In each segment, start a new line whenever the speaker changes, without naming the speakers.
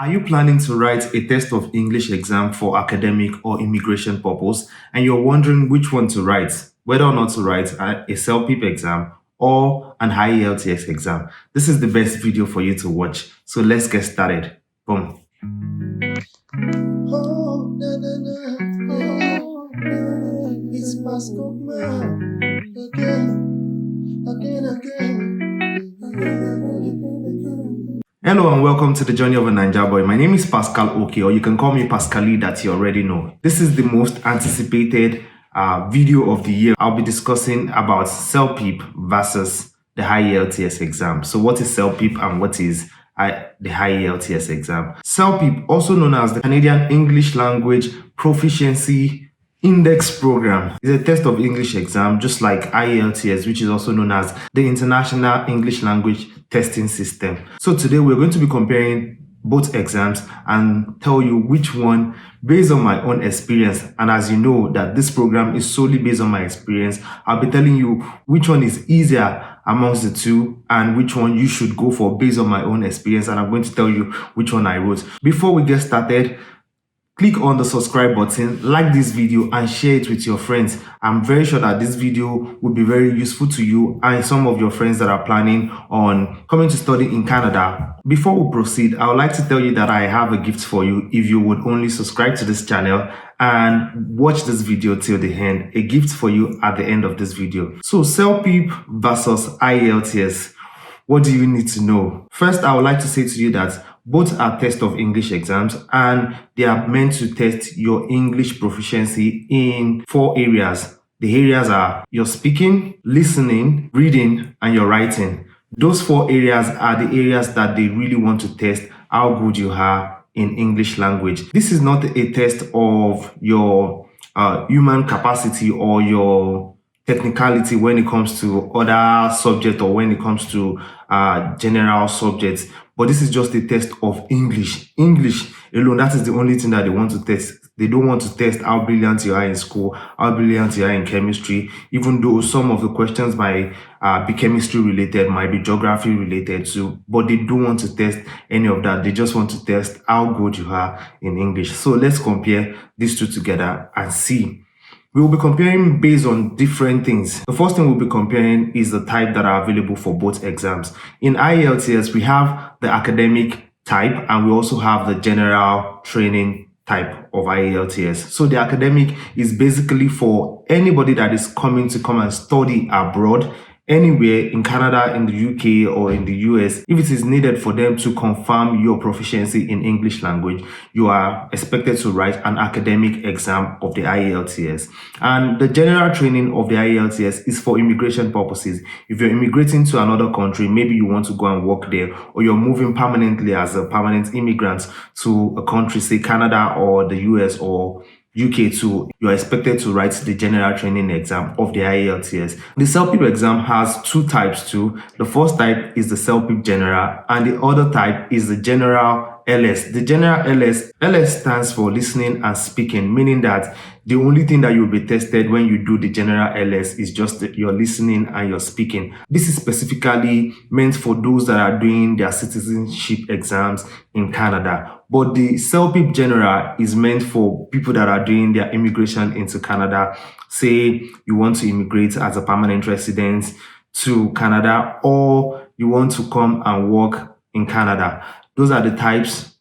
Are you planning to write a test of English exam for academic or immigration purpose, and you're wondering which one to write, whether or not to write a CELPIP exam or an IELTS exam? This is the best video for you to watch. So let's get started. Boom. Oh, na, na, na, yeah. It's Pascal again. Hello and welcome to the Journey of a Ninja Boy. My name is Pascal Oke, or you can call me Pascali that you already know. This is the most anticipated video of the year. I'll be discussing about CELPIP versus the IELTS exam. So what is CELPIP and what is the IELTS exam? CELPIP, also known as the Canadian English Language Proficiency Index Program, is a test of English exam just like IELTS, which is also known as the International English Language Testing System. So today we're going to be comparing both exams and tell you which one based on my own experience. And as you know that this program is solely based on my experience, I'll be telling you which one is easier amongst the two and which one you should go for based on my own experience. And I'm going to tell you which one I wrote. Before we get started, click on the subscribe button, like this video and share it with your friends. I'm very sure that this video will be very useful to you and some of your friends that are planning on coming to study in Canada. Before we proceed, I would like to tell you that I have a gift for you if you would only subscribe to this channel and watch this video till the end. A gift for you at the end of this video. So CELPIP versus IELTS. What do you need to know? First, I would like to say to you that both are tests of English exams and they are meant to test your English proficiency in 4 areas. The areas are your speaking, listening, reading, and your writing. Those 4 areas are the areas that they really want to test how good you are in English language. This is not a test of your human capacity or your technicality when it comes to other subjects or when it comes to general subjects, but this is just a test of English alone. That is the only thing that they want to test. They don't want to test how brilliant you are in school, how brilliant you are in chemistry, even though some of the questions might be chemistry related, might be geography related too, but they don't want to test any of that. They just want to test how good you are in English. So let's compare these two together and see. We will be comparing based on different things. The first thing we'll be comparing is the type that are available for both exams. In IELTS, we have the academic type and we also have the general training type of IELTS. So the academic is basically for anybody that is coming to come and study abroad, anywhere in Canada, in the UK, or in the US. If it is needed for them to confirm your proficiency in English language, you are expected to write an academic exam of the IELTS. And the general training of the IELTS is for immigration purposes. If you're immigrating to another country, maybe you want to go and work there, or you're moving permanently as a permanent immigrant to a country, say Canada or the US or UK too, you are expected to write the general training exam of the IELTS. The CELPIP exam has 2 types too. The first type is the CELPIP General and the other type is the General LS. The General LS stands for listening and speaking, meaning that the only thing that you'll be tested when you do the General LS is just your listening and your speaking. This is specifically meant for those that are doing their citizenship exams in Canada. But the CELPIP General is meant for people that are doing their immigration into Canada. Say you want to immigrate as a permanent resident to Canada, or you want to come and work in Canada. Those are the types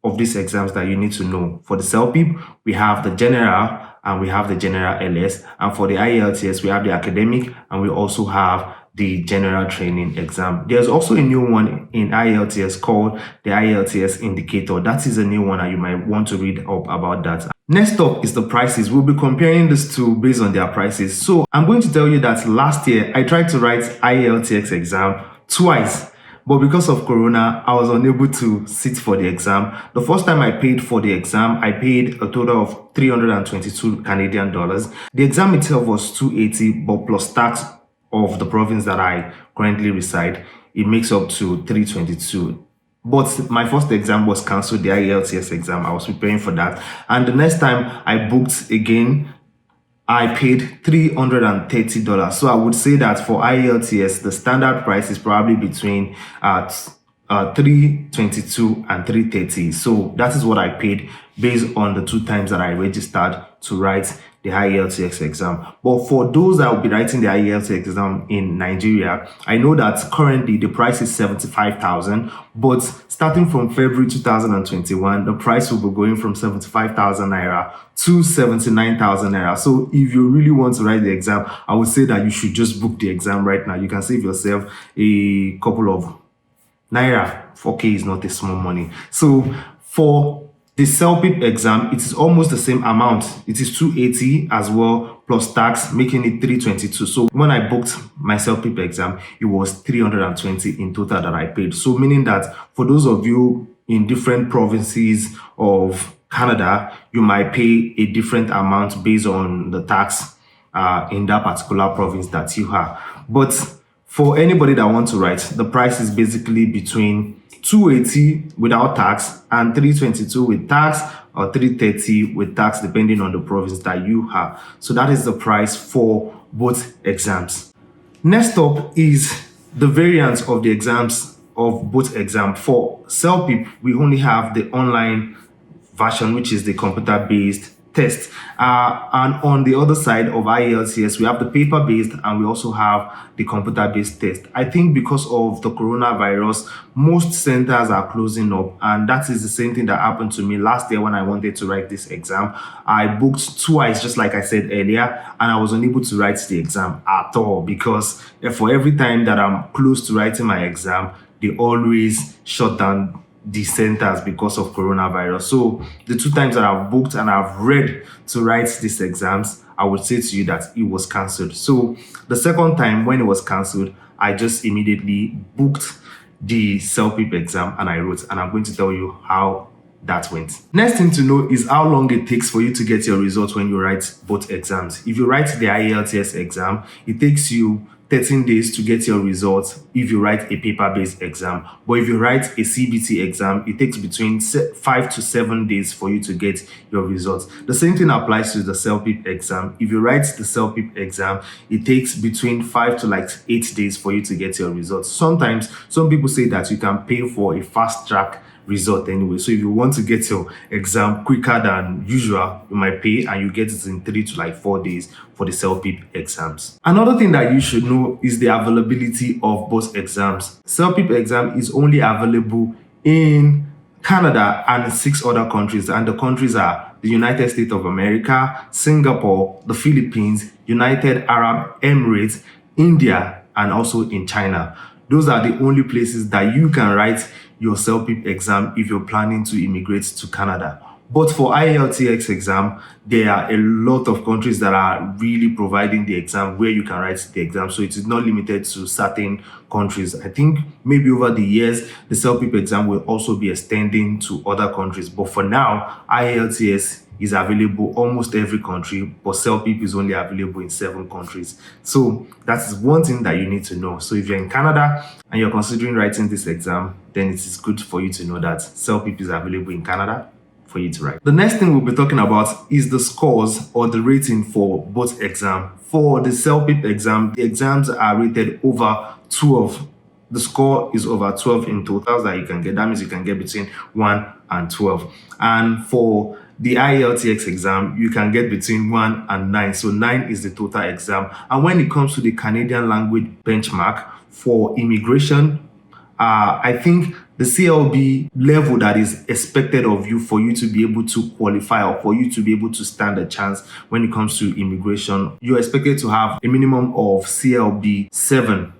of these exams that you need to know. For the CELPIP, we have the General and we have the General LS. And for the IELTS, we have the academic and we also have the general training exam. There's also a new one in IELTS called the IELTS indicator. That is a new one and you might want to read up about that. Next up is the prices. We'll be comparing these two based on their prices. So I'm going to tell you that last year I tried to write IELTS exam twice. But because of Corona, I was unable to sit for the exam. The first time I paid for the exam, I paid a total of 322 Canadian dollars. The exam itself was 280, but plus tax of the province that I currently reside, it makes up to 322. But my first exam was cancelled, the IELTS exam. I was preparing for that. And the next time I booked again, I paid $330. So I would say that for IELTS, the standard price is probably between 322 and 330. So that is what I paid based on the 2 times that I registered to write the IELTS exam. But for those that will be writing the IELTS exam in Nigeria, I know that currently the price is 75,000, but starting from February 2021, the price will be going from 75,000 naira to 79,000 naira. So if you really want to write the exam, I would say that you should just book the exam right now. You can save yourself a couple of naira. 4K is not a small money. So for the CELPIP exam, it is almost the same amount. It is 280 as well, plus tax, making it 322. So when I booked my CELPIP exam, it was 320 in total that I paid. So meaning that for those of you in different provinces of Canada, you might pay a different amount based on the tax in that particular province that you have. But for anybody that wants to write, the price is basically between 280 without tax and 322 with tax, or 330 with tax, depending on the province that you have. So that is the price for both exams. Next up is the variance of the exams of both exams. For CELPIP, we only have the online version, which is the computer-based test. And on the other side of IELTS, we have the paper-based and we also have the computer-based test. I think because of the coronavirus, most centers are closing up, and that is the same thing that happened to me last year when I wanted to write this exam. I booked twice, just like I said earlier, and I was unable to write the exam at all because for every time that I'm close to writing my exam, they always shut down the centers because of coronavirus. So the 2 times that I've booked and I've read to write these exams, I would say to you that it was cancelled. So the second time when it was cancelled, I just immediately booked the CELPIP exam and I wrote, and I'm going to tell you how that went. Next thing to know is how long it takes for you to get your results when you write both exams. If you write the IELTS exam, it takes you 13 days to get your results if you write a paper-based exam. But if you write a CBT exam, it takes between 5 to 7 days for you to get your results. The same thing applies to the CELPIP exam. If you write the CELPIP exam, it takes between 5 to 8 days for you to get your results. Sometimes, some people say that you can pay for a fast-track result anyway. So if you want to get your exam quicker than usual, you might pay and you get it in 3 to 4 days for the CELPIP exams. Another thing that you should know is the availability of both exams. CELPIP exam is only available in Canada and 6 other countries, and the countries are the United States of America, Singapore, the Philippines, United Arab Emirates, India, and also in China. Those are the only places that you can write your CELPIP exam if you're planning to immigrate to Canada. But for IELTS exam, there are a lot of countries that are really providing the exam where you can write the exam. So it is not limited to certain countries. I think maybe over the years, the CELPIP exam will also be extending to other countries. But for now, IELTS is available almost every country, but CELPIP is only available in 7 countries. So that is one thing that you need to know. So if you're in Canada and you're considering writing this exam, then it is good for you to know that CELPIP is available in Canada for you to write. The next thing we'll be talking about is the scores or the rating for both exams. For the CELPIP exam, the exams are rated over 12. The score is over 12 in total that you can get. That means you can get between 1 and 12. And for the IELTS exam, you can get between 1 and 9. So 9 is the total exam. And when it comes to the Canadian language benchmark for immigration, I think the CLB level that is expected of you for you to be able to qualify or for you to be able to stand a chance when it comes to immigration, you're expected to have a minimum of CLB 7.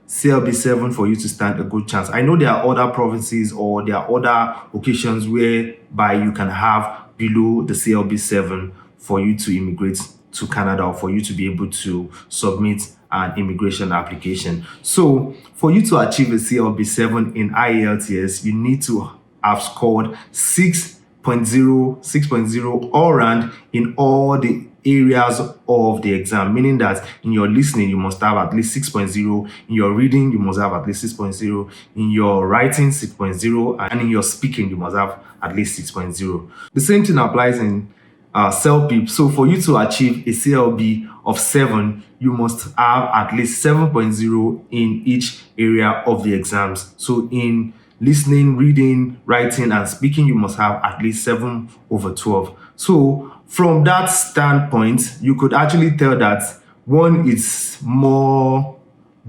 CLB 7 for you to stand a good chance. I know there are other provinces or there are other occasions whereby you can have below the CLB 7 for you to immigrate to Canada or for you to be able to submit an immigration application. So for you to achieve a CLB 7 in IELTS, you need to have scored 6.0 all round in all the areas of the exam, meaning that in your listening you must have at least 6.0, in your reading you must have at least 6.0, in your writing 6.0, and in your speaking you must have at least 6.0. The same thing applies in CELPIP. So for you to achieve a CLB of 7, you must have at least 7.0 in each area of the exams. So in listening, reading, writing, and speaking, you must have at least 7 over 12. So from that standpoint, you could actually tell that one is more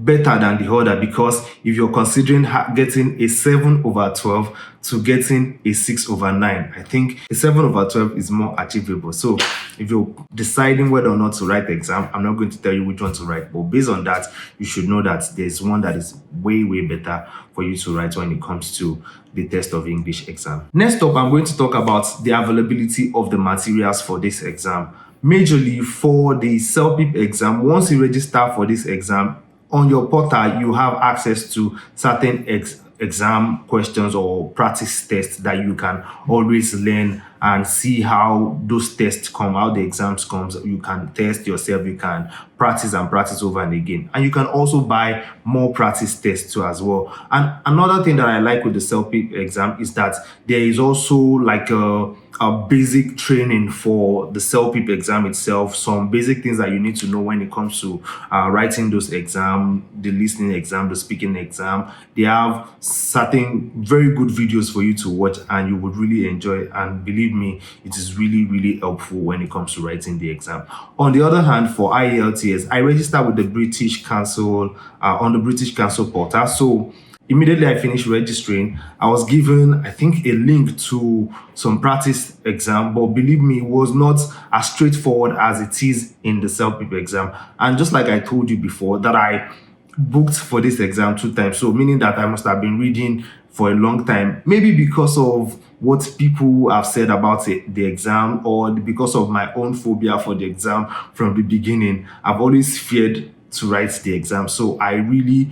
better than the other, because if you're considering getting a 7 over 12 to getting a 6 over 9, I think a 7 over 12 is more achievable. So if you're deciding whether or not to write the exam, I'm not going to tell you which one to write, but based on that, you should know that there's one that is way better for you to write when it comes to the test of English exam. Next up, I'm going to talk about the availability of the materials for this exam. Majorly for the CELPIP exam, once you register for this exam, on your portal, you have access to certain exam questions or practice tests that you can always learn and see how those tests come, how the exams comes. You can test yourself, you can practice and practice over and again. And you can also buy more practice tests too as well. And another thing that I like with the CELPIP exam is that there is also like a basic training for the CELPIP exam itself, some basic things that you need to know when it comes to writing those exams, the listening exam, the speaking exam. They have certain very good videos for you to watch and you would really enjoy, and believe me, it is really helpful when it comes to writing the exam. On the other hand, for IELTS, I registered with the British Council on the British Council portal. So immediately I finished registering, I was given, I think, a link to some practice exam, but believe me, it was not as straightforward as it is in the CELPIP exam. And just like I told you before, that I booked for this exam 2 times, so meaning that I must have been reading for a long time, maybe because of what people have said about the exam, or because of my own phobia for the exam from the beginning. I've always feared to write the exam, so I really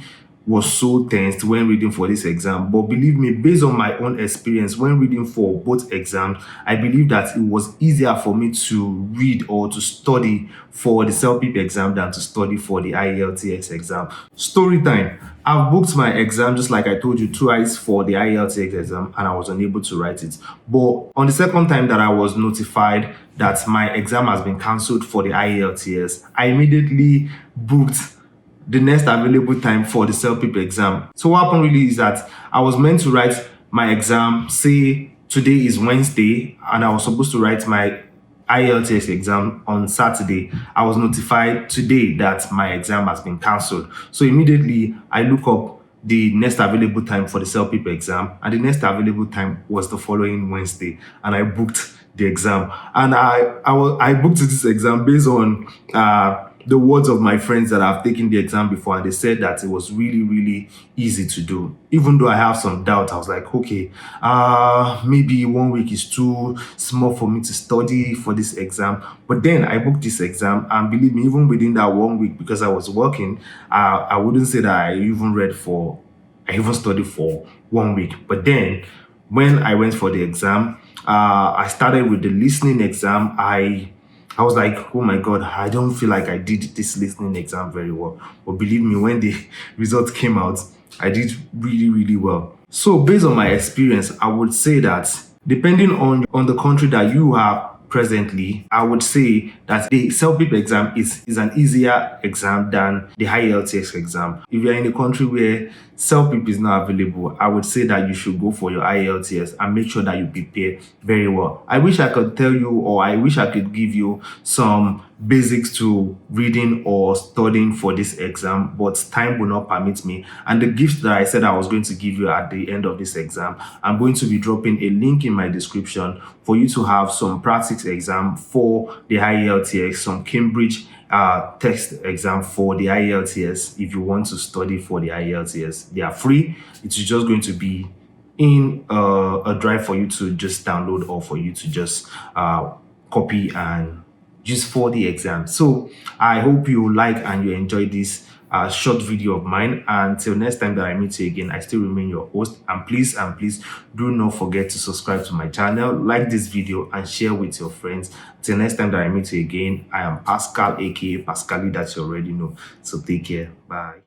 was so tensed when reading for this exam. But believe me, based on my own experience when reading for both exams, I believe that it was easier for me to read or to study for the CELPIP exam than to study for the IELTS exam. Story time. I've booked my exam, just like I told you, twice for the IELTS exam, and I was unable to write it. But on the second time that I was notified that my exam has been cancelled for the IELTS, I immediately booked the next available time for the CELPIP exam. So what happened really is that I was meant to write my exam, say today is Wednesday, and I was supposed to write my IELTS exam on Saturday. I was notified today that my exam has been cancelled. So immediately I look up the next available time for the CELPIP exam, and the next available time was the following Wednesday, and I booked the exam. And I booked this exam based on the words of my friends that have taken the exam before, and they said that it was really easy to do. Even though I have some doubt, I was like, okay, maybe 1 week is too small for me to study for this exam. But then I booked this exam, and believe me, even within that 1 week, because I was working, I wouldn't say that I even studied for 1 week. But then when I went for the exam, I started with the listening exam. I was like, oh my God, I don't feel like I did this listening exam very well. But believe me, when the results came out, I did really well. So based on my experience, I would say that depending on the country that you are presently, I would say that the CELPIP exam is an easier exam than the IELTS exam. If you're in a country where CELPIP is not available, I would say that you should go for your IELTS and make sure that you prepare very well. I wish I could tell you, or I wish I could give you some basics to reading or studying for this exam, but time will not permit me. And the gift that I said I was going to give you at the end of this exam, I'm going to be dropping a link in my description for you to have some practice exam for the IELTS, some Cambridge test exam for the IELTS. If you want to study for the IELTS, they are free. It's just going to be in a drive for you to just download, or for you to just copy and use for the exam. So I hope you like and you enjoy this short video of mine. Until next time that I meet you again, I still remain your host, and please do not forget to subscribe to my channel, like this video, and share with your friends. Till next time that I meet you again, I am Pascal, aka Pascali, that you already know. So take care. Bye.